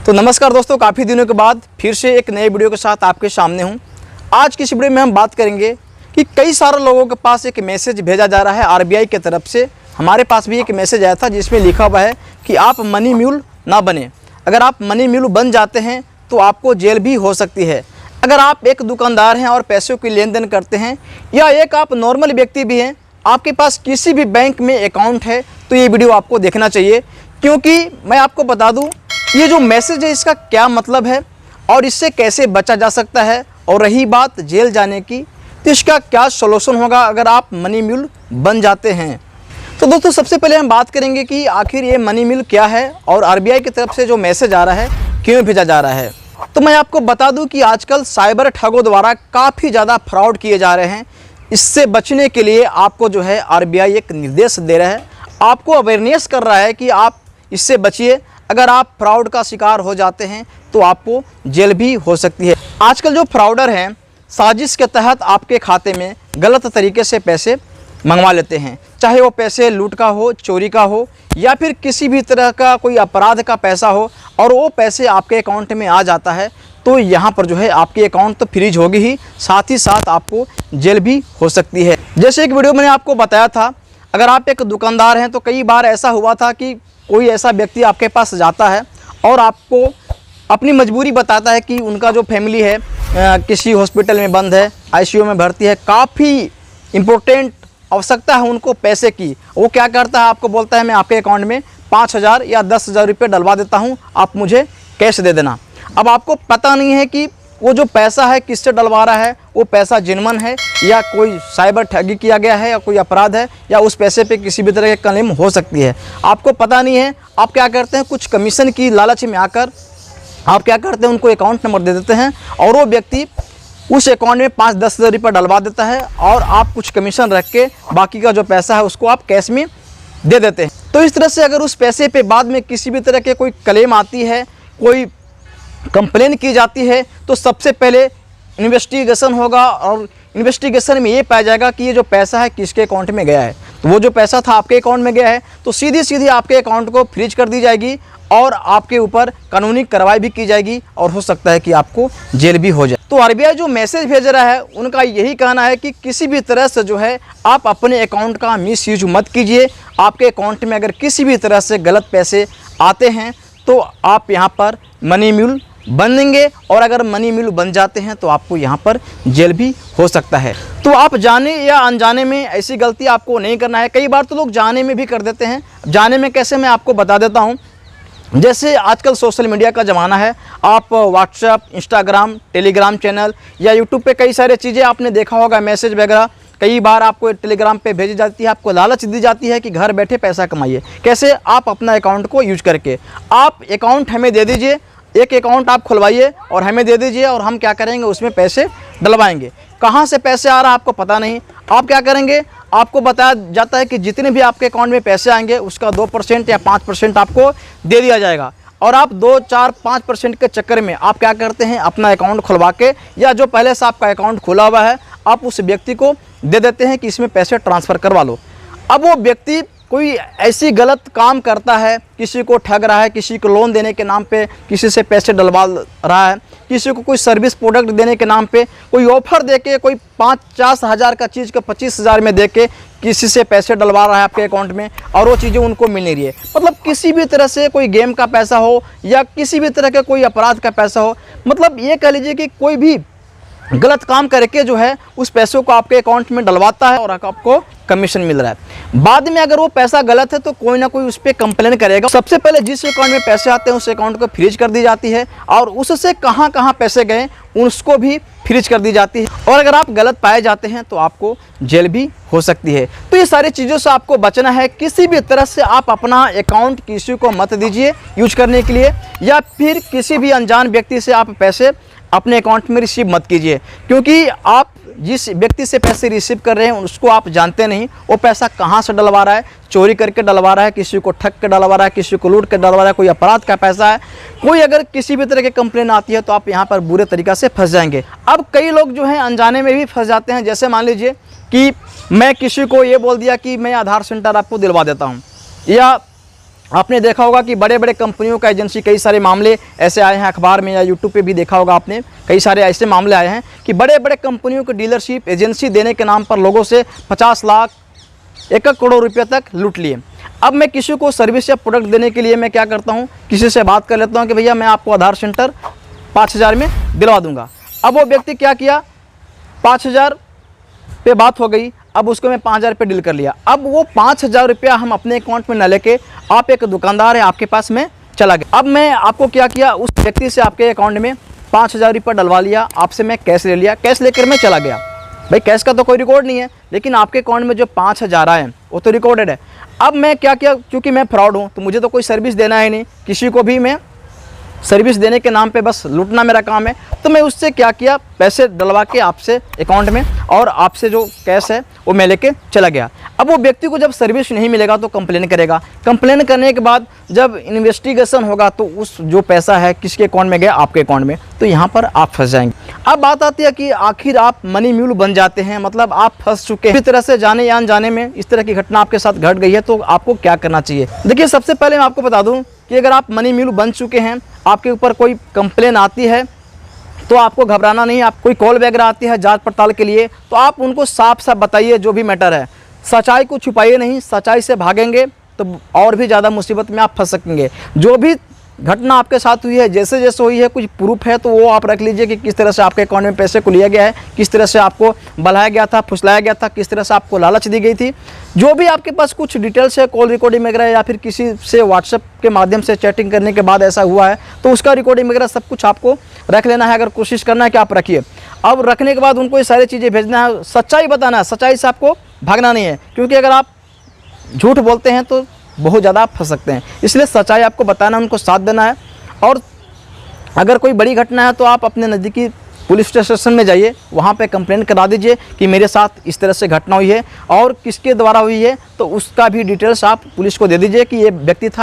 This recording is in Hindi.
तो नमस्कार दोस्तों, काफ़ी दिनों के बाद फिर से एक नए वीडियो के साथ आपके सामने हूं। आज की इस वीडियो में हम बात करेंगे कि कई सारे लोगों के पास एक मैसेज भेजा जा रहा है आरबीआई की तरफ से। हमारे पास भी एक मैसेज आया था जिसमें लिखा हुआ है कि आप मनी म्यूल ना बने। अगर आप मनी म्यूल बन जाते हैं तो आपको जेल भी हो सकती है। अगर आप एक दुकानदार हैं और पैसों की लेन देन करते हैं, या एक आप नॉर्मल व्यक्ति भी हैं, आपके पास किसी भी बैंक में अकाउंट है, तो ये वीडियो आपको देखना चाहिए। क्योंकि मैं आपको बता दूं, ये जो मैसेज है इसका क्या मतलब है और इससे कैसे बचा जा सकता है, और रही बात जेल जाने की, तो इसका क्या सॉल्यूशन होगा अगर आप मनी म्यूल बन जाते हैं। तो दोस्तों, सबसे पहले हम बात करेंगे कि आखिर ये मनी म्यूल क्या है और आरबीआई की तरफ से जो मैसेज आ रहा है क्यों भेजा जा रहा है। तो मैं आपको बता दूं कि आजकल साइबर ठगों द्वारा काफ़ी ज़्यादा फ्रॉड किए जा रहे हैं। इससे बचने के लिए आपको जो है आरबीआई एक निर्देश दे रहा है, आपको अवेयरनेस कर रहा है कि आप इससे बचिए। अगर आप फ्रॉड का शिकार हो जाते हैं तो आपको जेल भी हो सकती है। आजकल जो फ्रॉडर हैं, साजिश के तहत आपके खाते में गलत तरीके से पैसे मंगवा लेते हैं, चाहे वो पैसे लूट का हो, चोरी का हो, या फिर किसी भी तरह का कोई अपराध का पैसा हो, और वो पैसे आपके अकाउंट में आ जाता है, तो यहाँ पर जो है आपकी अकाउंट तो फ्रीज होगी ही, साथ ही साथ आपको जेल भी हो सकती है। जैसे एक वीडियो मैंने आपको बताया था, अगर आप एक दुकानदार हैं तो कई बार ऐसा हुआ था कि कोई ऐसा व्यक्ति आपके पास जाता है और आपको अपनी मजबूरी बताता है कि उनका जो फैमिली है किसी हॉस्पिटल में बंद है, आईसीयू में भर्ती है, काफ़ी इम्पोर्टेंट आवश्यकता है उनको पैसे की। वो क्या करता है, आपको बोलता है मैं आपके अकाउंट में 5,000 या 10,000 रुपये डलवा देता हूँ, आप मुझे कैश दे देना। अब आपको पता नहीं है कि वो जो पैसा है किससे डलवा रहा है, वो पैसा जेन्युइन है या कोई साइबर ठगी किया गया है या कोई अपराध है, या उस पैसे पे किसी भी तरह की क्लेम हो सकती है। आपको पता नहीं है। आप क्या करते हैं, कुछ कमीशन की लालच में आकर आप क्या करते हैं, उनको अकाउंट नंबर दे देते हैं और वो व्यक्ति उस अकाउंट में 5-10 हज़ार रुपये डलवा देता है, और आप कुछ कमीशन रख के बाकी का जो पैसा है उसको आप कैश में दे देते हैं। तो इस तरह से अगर उस पैसे पे बाद में किसी भी तरह के कोई क्लेम आती है, कोई कंप्लेन की जाती है, तो सबसे पहले इन्वेस्टिगेशन होगा, और इन्वेस्टिगेशन में ये पाया जाएगा कि ये जो पैसा है किसके अकाउंट में गया है। तो वो जो पैसा था आपके अकाउंट में गया है, तो सीधी सीधी आपके अकाउंट को फ्रीज कर दी जाएगी और आपके ऊपर कानूनी कार्रवाई भी की जाएगी, और हो सकता है कि आपको जेल भी हो जाए। तो आरबीआई जो मैसेज भेज रहा है, उनका यही कहना है कि किसी भी तरह से जो है आप अपने अकाउंट का मिसयूज मत कीजिए। आपके अकाउंट में अगर किसी भी तरह से गलत पैसे आते हैं तो आप यहाँ पर मनी म्यूल बनेंगे, और अगर मनी म्यूल बन जाते हैं तो आपको यहाँ पर जेल भी हो सकता है। तो आप जाने या अनजाने में ऐसी गलती आपको नहीं करना है। कई बार तो लोग जाने में भी कर देते हैं। जाने में कैसे, मैं आपको बता देता हूँ। जैसे आजकल सोशल मीडिया का ज़माना है, आप व्हाट्सएप, इंस्टाग्राम, टेलीग्राम चैनल या यूट्यूब पे कई सारी चीज़ें आपने देखा होगा, मैसेज वगैरह कई बार आपको टेलीग्राम पे भेजी जाती है, आपको लालच दी जाती है कि घर बैठे पैसा कमाइए। कैसे, आप अपना अकाउंट को यूज करके आप अकाउंट हमें दे दीजिए, एक अकाउंट आप खुलवाइए और हमें दे दीजिए, और हम क्या करेंगे, उसमें पैसे डलवाएंगे। कहाँ से पैसे आ रहा है आपको पता नहीं। आप क्या करेंगे, आपको बताया जाता है कि जितने भी आपके अकाउंट में पैसे आएंगे उसका 2% या 5% आपको दे दिया जाएगा, और आप 2, 4, 5% के चक्कर में आप क्या करते हैं, अपना अकाउंट खुलवा के, या जो पहले से आपका अकाउंट खुला हुआ है, आप उस व्यक्ति को दे देते हैं कि इसमें पैसे ट्रांसफ़र करवा लो। अब वो व्यक्ति कोई ऐसी गलत काम करता है, किसी को ठग रहा है, किसी को लोन देने के नाम पे किसी से पैसे डलवा रहा है, किसी को कोई सर्विस प्रोडक्ट देने के नाम पे कोई ऑफ़र देके कोई 50 हज़ार का चीज़ को 25,000 में देके किसी से पैसे डलवा रहा है आपके अकाउंट में, और वो चीज़ें उनको मिल नहीं रही है। मतलब किसी भी तरह से कोई गेम का पैसा हो या किसी भी तरह का कोई अपराध का पैसा हो, मतलब ये कह लीजिए कि कोई भी गलत काम करके जो है उस पैसों को आपके अकाउंट में डलवाता है और आपको कमीशन मिल रहा है। बाद में अगर वो पैसा गलत है तो कोई ना कोई उस पर कंप्लेन करेगा। सबसे पहले जिस अकाउंट में पैसे आते हैं उस अकाउंट को फ्रीज कर दी जाती है, और उससे कहाँ कहाँ पैसे गए उसको भी फ्रीज कर दी जाती है, और अगर आप गलत पाए जाते हैं तो आपको जेल भी हो सकती है। तो ये सारी चीज़ों से आपको बचना है। किसी भी तरह से आप अपना अकाउंट किसी को मत दीजिए यूज करने के लिए, या फिर किसी भी अनजान व्यक्ति से आप पैसे अपने अकाउंट में रिसीव मत कीजिए, क्योंकि आप जिस व्यक्ति से पैसे रिसीव कर रहे हैं उसको आप जानते नहीं, वो पैसा कहाँ से डलवा रहा है, चोरी करके डलवा रहा है, किसी को ठग के डलवा रहा है, किसी को लूट के डलवा रहा है, कोई अपराध का पैसा है। कोई अगर किसी भी तरह की कंप्लेन आती है तो आप यहाँ पर बुरे तरीक़ा से फंस जाएंगे। अब कई लोग जो हैं अनजाने में भी फंस जाते हैं। जैसे मान लीजिए कि मैं किसी को ये बोल दिया कि मैं आधार सेंटर आपको दिलवा देता हूँ, या आपने देखा होगा कि बड़े बड़े कंपनियों का एजेंसी, कई सारे मामले ऐसे आए हैं अखबार में या यूट्यूब पे भी देखा होगा आपने, कई सारे ऐसे मामले आए हैं कि बड़े बड़े कंपनियों को डीलरशिप एजेंसी देने के नाम पर लोगों से 50 लाख 1 करोड़ रुपये तक लूट लिए। अब मैं किसी को सर्विस या प्रोडक्ट देने के लिए मैं क्या करता हूँ, किसी से बात कर लेता हूँ कि भैया मैं आपको आधार सेंटर 5000 में दिलवा दूंगा। अब वो व्यक्ति क्या किया, 5000 पे बात हो गई, अब उसको मैं 5000 पे डील कर लिया। अब वो 5000 रुपया हम अपने अकाउंट में न लेके, आप एक दुकानदार है आपके पास में चला गया। अब मैं आपको क्या किया, उस व्यक्ति से आपके अकाउंट में 5000 रुपया डलवा लिया, आपसे मैं कैश ले लिया, कैश लेकर मैं चला गया। भाई कैश का तो कोई रिकॉर्ड नहीं है, लेकिन आपके अकाउंट में जो 5000 आए हैं वो तो रिकॉर्डेड है। अब मैं क्या किया, क्योंकि मैं फ्रॉड हूँ तो मुझे तो कोई सर्विस देना है नहीं, किसी को भी मैं सर्विस देने के नाम पे बस लूटना मेरा काम है। तो मैं उससे क्या किया, पैसे डलवा के आपसे अकाउंट में और आपसे जो कैश है वो मैं लेके चला गया। अब वो व्यक्ति को जब सर्विस नहीं मिलेगा तो कंप्लेन करेगा, कंप्लेन करने के बाद जब इन्वेस्टिगेशन होगा तो उस जो पैसा है किसके अकाउंट में गया, आपके अकाउंट में, तो यहाँ पर आप फंस जाएंगे। अब बात आती है कि आखिर आप मनी म्यूल बन जाते हैं, मतलब आप फंस चुके हैं। इस तरह से जाने या अनजाने में इस तरह की घटना आपके साथ घट गई है तो आपको क्या करना चाहिए। देखिए सबसे पहले मैं आपको बता दूं कि अगर आप मनी म्यूल बन चुके हैं, आपके ऊपर कोई कंप्लेन आती है तो आपको घबराना नहीं। आप कोई कॉल वगैरह आती है जांच पड़ताल के लिए तो आप उनको साफ साफ बताइए जो भी मैटर है, सच्चाई को छुपाइए नहीं। सच्चाई से भागेंगे तो और भी ज़्यादा मुसीबत में आप फंस सकेंगे। जो भी घटना आपके साथ हुई है, जैसे जैसे हुई है, कुछ प्रूफ है तो वो आप रख लीजिए कि किस तरह से आपके अकाउंट में पैसे को लिया गया है, किस तरह से आपको बलाया गया था, फुसलाया गया था, किस तरह से आपको लालच दी गई थी। जो भी आपके पास कुछ डिटेल्स है, कॉल रिकॉर्डिंग वगैरह या फिर किसी से व्हाट्सएप के माध्यम से चैटिंग करने के बाद ऐसा हुआ है तो उसका रिकॉर्डिंग वगैरह सब कुछ आपको रख लेना है। अगर कोशिश करना है कि आप रखिए। अब रखने के बाद उनको ये सारी चीज़ें भेजना है, सच्चाई बताना है, सच्चाई से आपको भागना नहीं है, क्योंकि अगर आप झूठ बोलते हैं तो बहुत ज़्यादा आप फंस सकते हैं। इसलिए सच्चाई आपको बताना, उनको साथ देना है। और अगर कोई बड़ी घटना है तो आप अपने नज़दीकी पुलिस स्टेशन में जाइए, वहाँ पे कंप्लेंट करा दीजिए कि मेरे साथ इस तरह से घटना हुई है और किसके द्वारा हुई है, तो उसका भी डिटेल्स आप पुलिस को दे दीजिए कि ये व्यक्ति था।